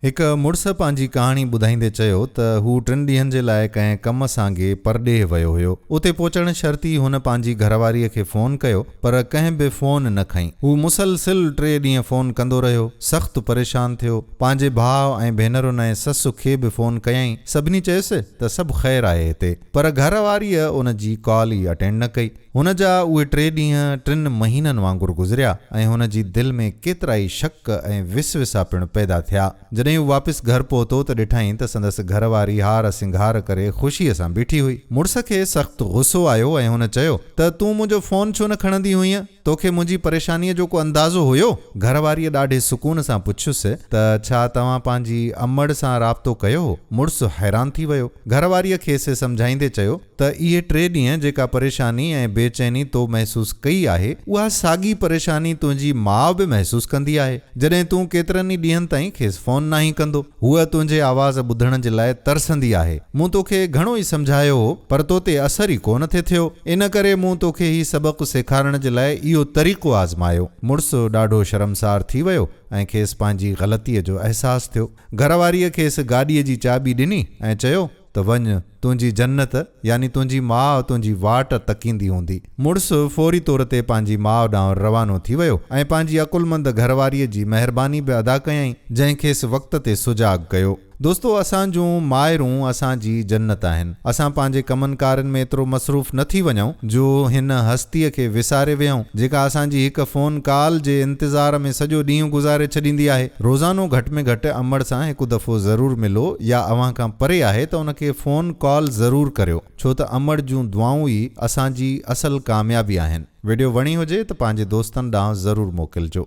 एक मुड़स पंहिंजी कहाणी ॿुधाईंदे चयो त हू 3 ॾींहंनि जे लाइ कंहिं कम सां गे परॾेह वियो हुयो। उते पहुचण शर्ती हुन पंहिंजी घरवारीअ खे फ़ोन कयो, पर कंहिं बि फ़ोन न खईं। हू मुसलसिल 3 ॾींहं फ़ोन कंदो रहियो, सख़्तु परेशान थियो। पंहिंजे भाउ ऐं भेनरुनि ऐं ससु खे बि फ़ोन कयईं। सभिनी चयुसि त सभु ख़ैरु आहे हिते, पर घरवारीअ उन जी कॉल ई अटेंड न कई। हुन जा उहे 3 ॾींहं 3 महीननि वांगुरु गुज़रिया ऐं हुन जी दिलि में केतिरा ई शक ऐं विसविसा पिणु पैदा थिया। जॾहिं हू वापसि घर पहुतो त ॾिठईं त संदसि घरवारी हार सिंगार करे ख़ुशीअ सां बीठी हुई। मुड़स खे सख़्तु गुस्सो आयो ऐं हुन चयो त तूं मुंहिंजो फ़ोन छो न खणंदी हुईं? तोखे मुंहिंजी परेशानीअ जो को अंदाज़ो हुयो? घरवारीअ ॾाढे सुकून सां पुछियुसि त छा तव्हां पंहिंजी अमड़ सां राब्तो कयो हो? मुड़ुसु हैरान थी वियो। घरवारीअ खेसि सम्झाईंदे चयो त इहे 3 ॾींहं जेका परेशानी ऐं बेचैनी तो महसूस कई आहे, उहा साॻी परेशानी तुंहिंजी माउ बि महसूस कंदी आहे। जॾहिं तूं केतिरनि ई ॾींहंनि ताईं खेसि फ़ोन न ई कंदो, हूअ तुंहिंजे आवाज़ ॿुधण जे लाइ तरसंदी आहे। मूं तोखे घणो ई सम्झायो हो, पर तो ते असर ई कोन थे थियो। इन करे मूं तोखे ही सबक़ सेखारण जे लाइ इहो तरीक़ो आज़मायो। मुड़ुसु ॾाढो शर्मसार थी वियो ऐं खेसि पंहिंजी ग़लतीअ जो अहसासु थियो। घरवारीअ खेसि गाॾीअ जी चाबी ॾिनी ऐं चयो त वञ, तुंहिंजी जन्नत यानी तुंहिंजी माउ तुंहिंजी वाट तकींदी हूंदी। मुड़ुसु फौरी तौर ते पंहिंजी माउ ॾांहुं रवानो थी वियो ऐं पंहिंजी अकुलमंद घरवारीअ जी महिरबानी बि अदा कयईं, जंहिं खेसि वक़्त ते सुजाॻ कयो। दोस्तो, असां जूं माइरूं असांजी जन्नत आहिनि। असां पंहिंजे कमनि कारनि में एतिरो मसरूफ़ न थी वञूं जो हिन हस्तीअ खे विसारे वियूं, जेका असांजी हिकु फ़ोन कॉल जे इंतज़ार में सॼो ॾींहुं गुज़ारे छॾींदी आहे। रोज़ानो घटि में घटि अमड़ सां हिकु दफ़ो ज़रूरु मिलो, या अव्हां खां परे आहे त उनखे फ़ोन कॉल ज़रूरु करियो, छो त अमड़ जूं दुआऊं ई असांजी असल कामयाबी आहिनि। वीडियो वणी हुजे त पंहिंजे दोस्तनि ॾांहुं ज़रूरु मोकिलिजो।